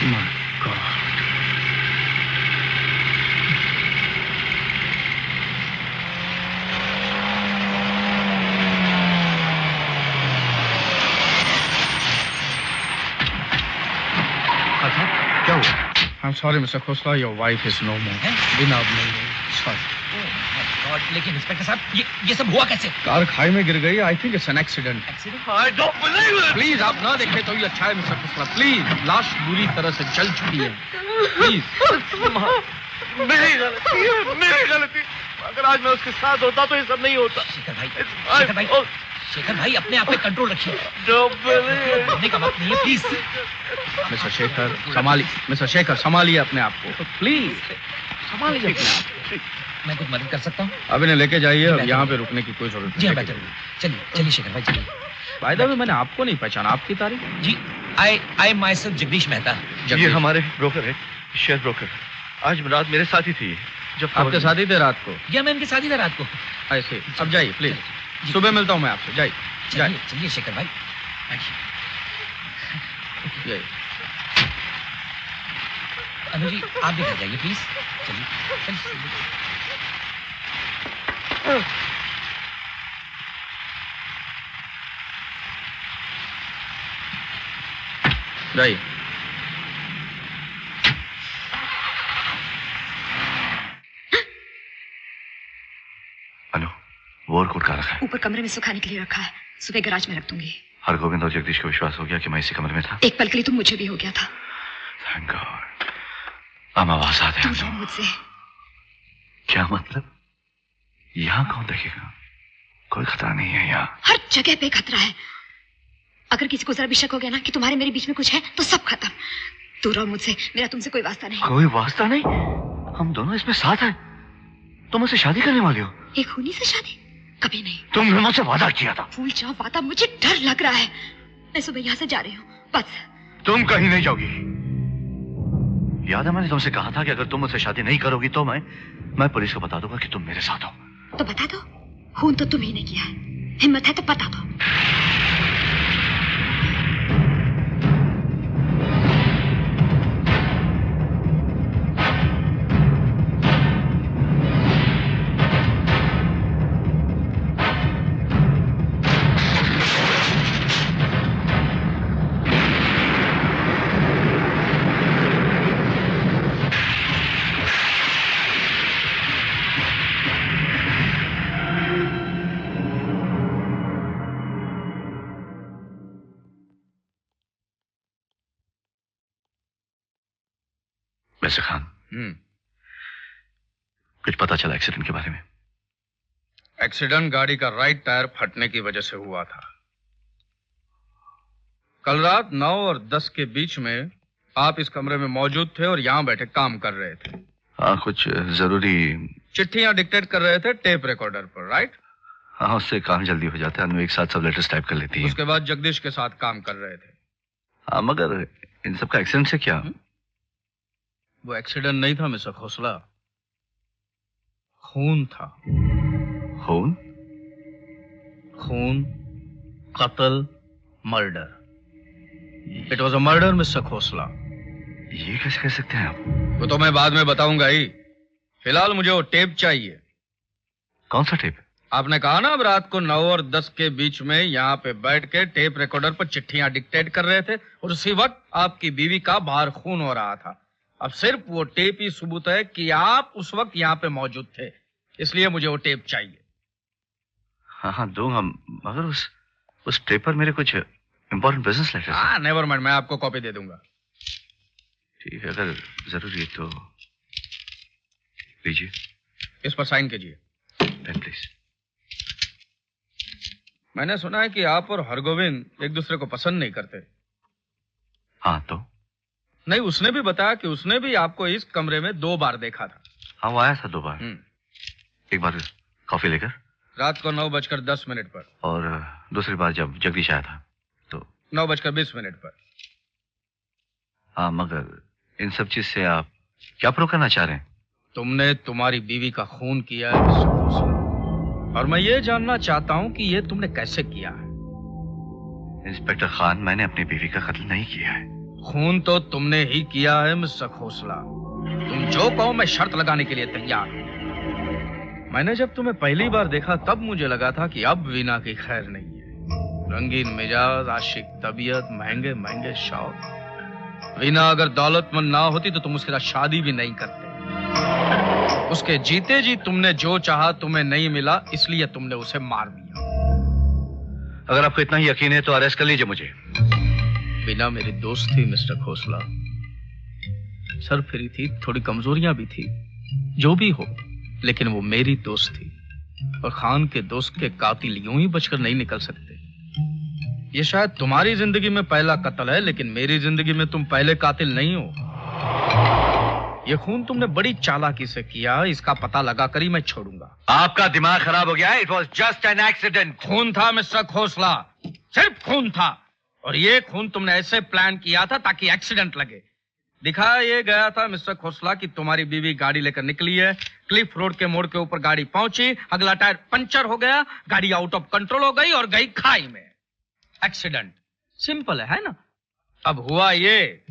My God. क्या हुआ? I'm sorry, Mr. Khosla, your wife is no more. बिना अब नहीं है. Sorry. लेकिन इंस्पेक्टर साहब ये सब हुआ कैसे? कार खाई में गिर गई. I think it's an accident. Accident? I don't believe it. Please आप ना देखें तो ये अच्छा है मिस्टर खुसला. Please लाश बुरी तरह से जल चुकी है. Please. मेरी गलती. अगर आज मैं उसके साथ होता तो ये सब नहीं होता. शेखर भाई अपने आप पे कंट्रोल रखिए. नहीं का वक्त नहीं है प्लीज. मिस्टर शेखर संभालिए अपने आप को. प्लीज संभालिए अपने आप. मैं कुछ मदद कर सकता हूँ? अब इन्हें लेके जाइए. अब यहाँ पे रुकने की कोई जरूरत नहीं. चलिए शेखर भाई चलिए. बाय द वे मैंने आपको नहीं पहचाना. आपकी तारीफ? जी आई माइसेल्फ जगदीश मेहता. ये हमारे ब्रोकर है, शेयर ब्रोकर. आज रात मेरे साथ ही थी. जब आपके साथ ही थे रात को? या मैं इनके साथ ही था रात को. ऐसे अब जाइए प्लीज. सुबह मिलता हूँ मैं आपसे. जाइए. चलिए शेखर भाई. अनु जी आप भी घर जाइए प्लीज. चलिए. जाइए. अनु ओवरकोट कहाँ रखा है? ऊपर कमरे में सुखाने के लिए रखा है. सुबह गैराज में रख दूंगी. हरगोविंद और जगदीश को विश्वास हो गया कि मैं इसी कमरे में था. एक पल के लिए तो मुझे भी हो गया था. Thank God. हम आवाज आते हैं मुझसे. क्या मतलब? यहाँ कौन देखेगा? कोई खतरा नहीं है यहाँ. हर जगह पे खतरा है. अगर किसी को जरा भी शक हो गया ना कि तुम्हारे मेरे बीच में कुछ है तो सब खत्म. दूर रहो मुझसे. मेरा तुमसे कोई वास्ता नहीं. कोई वास्ता नहीं? हम दोनों इसमें साथ हैं. तुम मुझसे शादी करने वाले हो? एक खूनी से शादी? कभी नहीं. तुमने मुझसे वादा किया था. भूल जाओ वादा. मुझे डर लग रहा है. मैं सुबह यहाँ से जा रही हूँ बस. तुम कहीं नहीं जाओगी. याद है मैंने तुमसे कहा था कि अगर तुम मुझसे शादी नहीं करोगी तो मैं पुलिस को बता दूंगा कि तुम मेरे साथ हो. तो बता दो. खून तो तुम ही ने किया है. हिम्मत है तो बता दो. मिस्टर खान, कुछ पता चला एक्सीडेंट के बारे में? एक्सीडेंट गाड़ी का राइट टायर फटने की वजह से हुआ था. कल रात 9 और 10 के बीच में आप इस कमरे में मौजूद थे और यहाँ बैठे काम कर रहे थे. हाँ, कुछ जरूरी चिट्ठियां डिक्टेट कर रहे थे टेप रिकॉर्डर पर. राइट? हाँ, उससे काम जल्दी हो जाता है. अनु एक साथ सब लेटर्स टाइप कर लेती है. उसके बाद जगदीश के साथ काम कर रहे थे. हाँ, मगर इन सब का एक्सीडेंट से क्या? वो एक्सीडेंट नहीं था मिस्टर खोसला. खून था. खून? खून, कत्ल, murder. It was a murder mister Khosla. ये कैसे कर सकते हैं आप? वो तो मैं बाद में बताऊंगा ही. फिलहाल मुझे वो टेप चाहिए. कौन सा टेप? आपने कहा ना अब रात को 9 और 10 के बीच में यहाँ पे बैठ के टेप रिकॉर्डर पर चिट्ठियां डिक्टेट कर रहे थे और उसी वक्त आपकी बीवी का बाहर खून हो रहा था. अब सिर्फ वो टेप ही सबूत है कि आप उस वक्त यहाँ पे मौजूद थे. इसलिए मुझे वो टेप चाहिए. हाँ दूंगा, मगर उस टेप पर मेरे कुछ इंपॉर्टेंट बिजनेस लेटर्स हैं. नेवर माइंड, मैं आपको कॉपी दे दूंगा. ठीक है, अगर जरूरी है तो लीजिए. इस पर साइन कीजिए. Pen please. मैंने सुना है कि आप और हरगोविंद एक दूसरे को पसंद नहीं करते. हाँ तो? नहीं, उसने भी बताया कि उसने भी आपको इस कमरे में 2 बार देखा था. हाँ, वो आया था 2 बार. एक बार कॉफी लेकर रात को 9:10 पर, और दूसरी बार जब जगदीश आया था तो 9:20 पर. हाँ, मगर इन सब चीज से आप क्या प्रूव करना चाह रहे हैं? तुमने तुम्हारी बीवी का खून किया है मिस्टर खोसला, और मैं ये जानना चाहता हूं कि ये तुमने कैसे किया है. इंस्पेक्टर खान, मैंने अपनी बीवी का कत्ल नहीं किया है. खून तो तुमने ही किया है मिस्टर खोसला। तुम जो कहो मैं शर्त लगाने के लिए तैयार हूं। मैंने जब तुम्हें पहली बार देखा तब मुझे लगा था कि अब वीना की खैर नहीं है। रंगीन मिजाज, आशिक तबीयत, महंगे महंगे शौक। वीना अगर दौलतमंद ना होती तो तुम उसके साथ शादी भी नहीं करते। उसके जीते जी तुमने जो चाहा तुम्हें नहीं मिला, इसलिए तुमने उसे मार दिया। अगर आपको इतना ही यकीन है तो अरेस्ट कर लीजिए मुझे। वीना मेरी दोस्त थी मिस्टर खोसला। सरफिरी थी, थोड़ी कमजोरियां भी थी, जो भी हो, लेकिन वो मेरी दोस्त थी। और खान के दोस्त के कातिल यूं ही बचकर नहीं निकल सकते। ये शायद तुम्हारी जिंदगी में पहला कत्ल है, लेकिन मेरी जिंदगी में तुम पहले कातिल नहीं हो। ये खून तुमने बड़ी चालाकी से किया, इसका पता लगा कर ही मैं छोड़ूंगा। आपका दिमाग खराब हो गया है। It was just an accident. खून था मिस्टर खोसला, सिर्फ खून था। और ये खून तुमने ऐसे प्लान किया था ताकि एक्सीडेंट लगे। दिखाया ये गया था मिस्टर खोसला कि तुम्हारी बीवी गाड़ी लेकर निकली है, क्लिफ रोड के मोड़ के ऊपर गाड़ी पहुंची, अगला टायर पंचर हो गया, गाड़ी आउट ऑफ कंट्रोल हो गई और गई खाई में। एक्सीडेंट सिंपल है ना। अब हुआ ये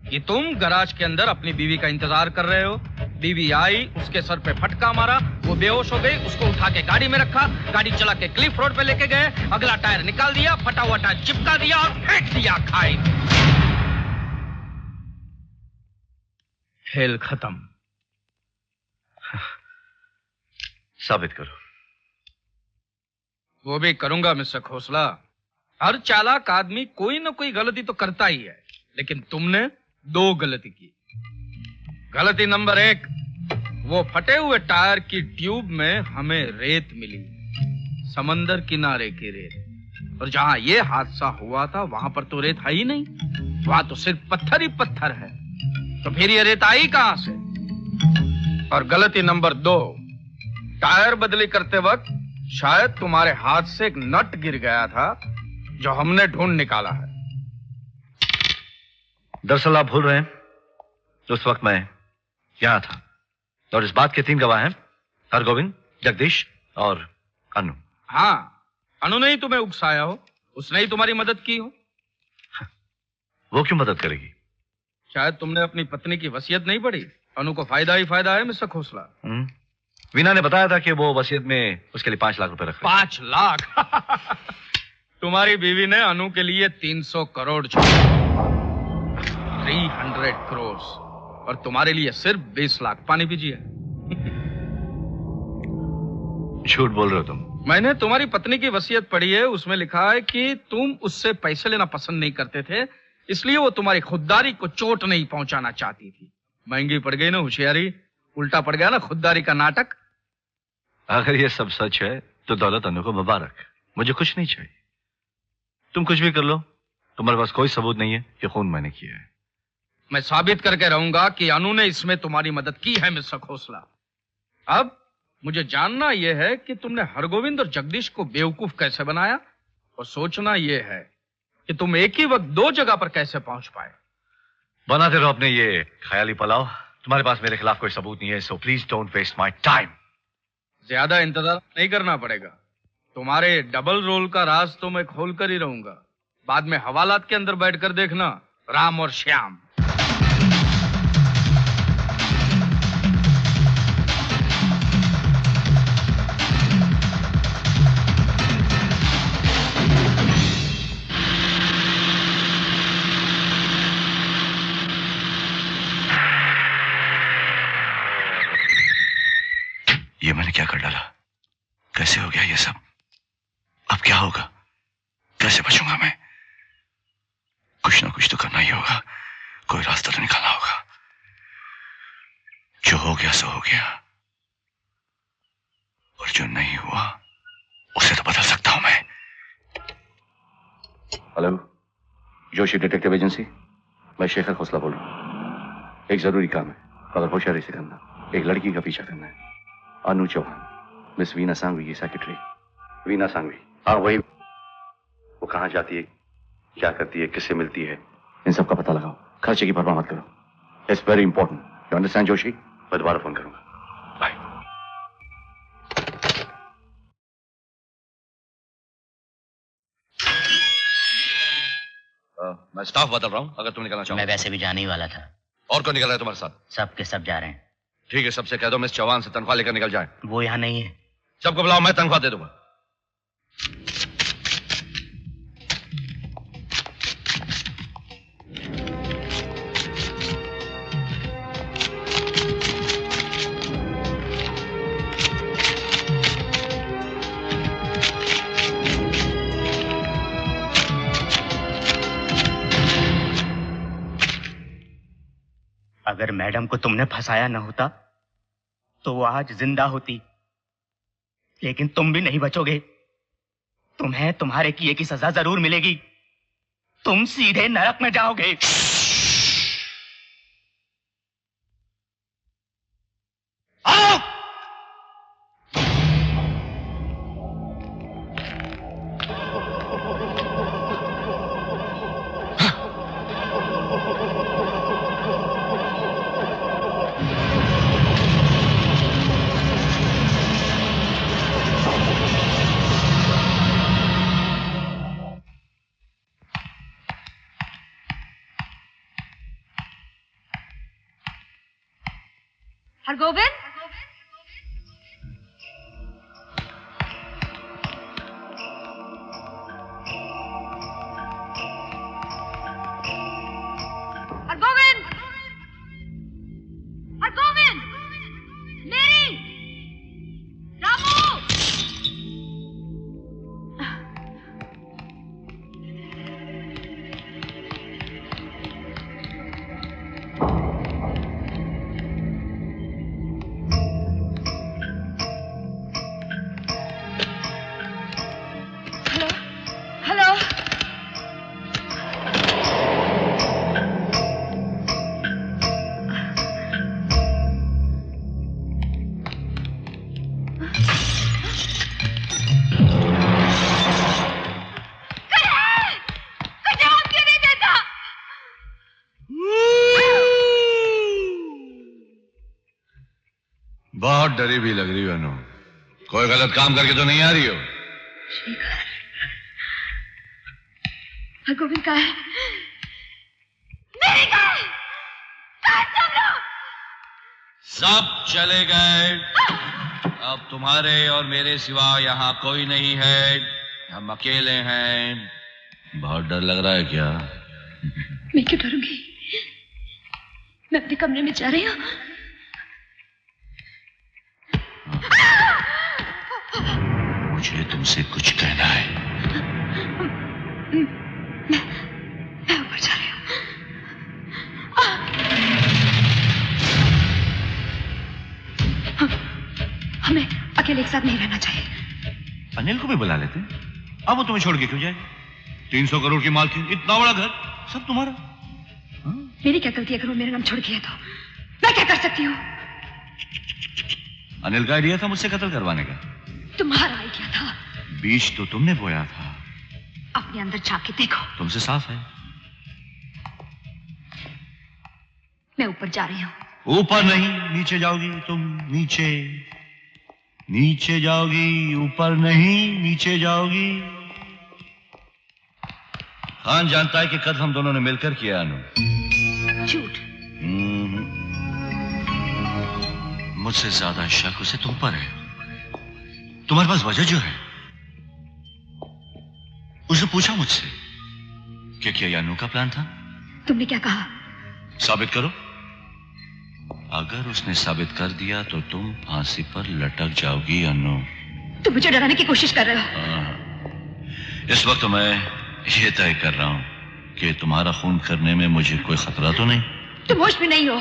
कि तुम गराज के अंदर अपनी बीवी का इंतजार कर रहे हो। बीवी आई, उसके सर पे फटका मारा, वो बेहोश हो गई, उसको उठा के गाड़ी में रखा, गाड़ी चला के क्लिफ रोड पे लेके गए, अगला टायर निकाल दिया, फटा हुआ टायर चिपका दिया और फेंक दिया खाई में। खेल खत्म। साबित करो। वो भी करूंगा मिस्टर खोसला। हर चालाक आदमी कोई ना कोई गलती तो करता ही है, लेकिन तुमने 2 गलती की। गलती नंबर 1, वो फटे हुए टायर की ट्यूब में हमें रेत मिली, समंदर किनारे की रेत। और जहां ये हादसा हुआ था वहां पर तो रेत है ही नहीं, वहां तो सिर्फ पत्थर ही पत्थर है। तो फिर ये रेत आई कहां से? और गलती नंबर 2, टायर बदली करते वक्त शायद तुम्हारे हाथ से एक नट गिर गया था जो हमने ढूंढ निकाला है। दरअसल आप भूल रहे हैं, उस वक्त मैं यहां था और इस बात के 3 गवाह हैं, हरगोविंद, जगदीश और अनु। हाँ, अनु ने ही तुम्हें उकसाया हो, उसने ही तुम्हारी मदद की हो। वो क्यों मदद करेगी? शायद तुमने अपनी पत्नी की वसीयत नहीं पढ़ी। अनु को फायदा ही फायदा है मिस्टर खोसला। वीना ने बताया था कि वो वसीयत में उसके लिए 5 लाख रुपए रख रहे। 5 लाख? तुम्हारी बीवी ने अनु के लिए 300 करोड़ छोड़े, 300 करोड़, और तुम्हारे लिए सिर्फ 20 लाख। पानी पीजिए। झूठ बोल रहे हो तुम। मैंने तुम्हारी पत्नी की वसीयत पढ़ी है, उसमें लिखा है कि तुम उससे पैसे लेना पसंद नहीं करते थे, इसलिए वो तुम्हारी खुददारी को चोट नहीं पहुंचाना चाहती थी। महंगी पड़ गई ना होशियारी, उल्टा पड़ गया ना खुददारी का नाटक। अगर ये सब सच है तो दौलत अनु को मुबारक, मुझे कुछ नहीं चाहिए। तुम कुछ भी कर लो, तुम्हारे पास कोई सबूत नहीं है कि खून मैंने किया है। मैं साबित करके रहूंगा कि अनु ने इसमें तुम्हारी मदद की है मिस्टर खोसला। अब मुझे जानना यह है कि तुमने हरगोविंद और जगदीश को बेवकूफ कैसे बनाया, और सोचना यह है कि तुम एक ही वक्त 2 जगह पर कैसे पहुंच पाए। बनाते रहो अपने ये ख्याली पलाव। तुम्हारे पास मेरे खिलाफ कोई सबूत नहीं है, so please don't waste my time. ज्यादा इंतजार नहीं करना पड़ेगा। तुम्हारे डबल रोल का राज तो मैं खोल कर ही रहूंगा। बाद में हवालात के अंदर बैठकर देखना, राम और श्याम। ये मैंने क्या कर डाला? कैसे हो गया ये सब? अब क्या होगा? कैसे बचूंगा मैं? कुछ ना कुछ तो करना ही होगा, कोई रास्ता तो निकालना होगा। जो हो गया सो हो गया, और जो नहीं हुआ उसे तो बदल सकता हूं मैं। हेलो, जोशी डिटेक्टिव एजेंसी, मैं शेखर खोसला बोल रहा हूँ। एक जरूरी काम है, मगर होशियारी से करना। एक लड़की का पीछा करना है, अनु चौहान, मिस वीना सांघवी की सेक्रेटरी। वीना सांघवी, हाँ वही। वो कहाँ जाती है, क्या करती है, किससे मिलती है, इन सब का पता लगाओ। खर्चे की परवाह मत करो। It's very important, you understand Joshi? मैं दोबारा फोन करूंगा। बाय। मैं स्टाफ बदल रहा हूँ अगर तुम निकलना चाहो। मैं वैसे भी जाने ही वाला था। और कौन निकल रहा है तुम्हारे साथ? सब के सब जा रहे हैं। ठीक है, सबसे कह दो मिस चौहान से तनख्वाह लेकर निकल जाए। वो यहाँ नहीं है। सबको बुलाओ, मैं तनख्वाह दे दूंगा। अगर मैडम को तुमने फंसाया न होता तो वो आज जिंदा होती, लेकिन तुम भी नहीं बचोगे। तुम्हें तुम्हारे किए की सजा जरूर मिलेगी। तुम सीधे नरक में जाओगे। आओ! हरगोविंद, हरगोविंद, हरगोविंद, मेरी, रामू। बहुत डरी भी लग रही हो अनु। कोई गलत काम करके तो नहीं आ रही हो? हरगोविंद कहाँ है? मेरी कहाँ है? कहाँ सब लोग? सब चले गए। अब तुम्हारे और मेरे सिवा यहाँ कोई नहीं है। हम अकेले हैं। बहुत डर लग रहा है क्या? मैं क्यों डरूंगी? मैं अपने कमरे में जा रही हूँ। मुझे तुमसे कुछ कहना है। मैं ऊपर जा रही हूँ। हमें अकेले एक साथ नहीं रहना चाहिए। अनिल को भी बुला लेते। अब वो तुम्हें छोड़ के क्यों जाएगी? 300 करोड़ की मालकिन, इतना बड़ा घर, सब तुम्हारा। मेरी क्या गलती? अगर वो मेरा नाम छोड़ गया तो मैं क्या कर सकती हूँ? अनिल का आइडिया था मुझसे कत्ल करवाने का। तुम्हारा आइडिया था। बीज तो तुमने बोया था। अपने अंदर झांक के देखो। तुमसे साफ है। मैं ऊपर जा रही हूँ। ऊपर नहीं, नीचे जाओगी तुम। नीचे नीचे जाओगी, ऊपर नहीं, नीचे जाओगी। खान जानता है कि कद हम दोनों ने मिलकर किया अनु। झूठ। मुझसे ज्यादा शक उसे तुम पर है। तुम्हारे पास वजह जो है। उसने पूछा मुझसे क्या ये अनु का प्लान था? तुमने क्या कहा? साबित करो। अगर उसने साबित कर दिया तो तुम फांसी पर लटक जाओगी अनु। तुम मुझे डराने की कोशिश कर रहे हो। इस वक्त मैं ये तय कर रहा हूं कि तुम्हारा खून करने में मुझे कोई खतरा तो नहीं। तुम होश में नहीं हो।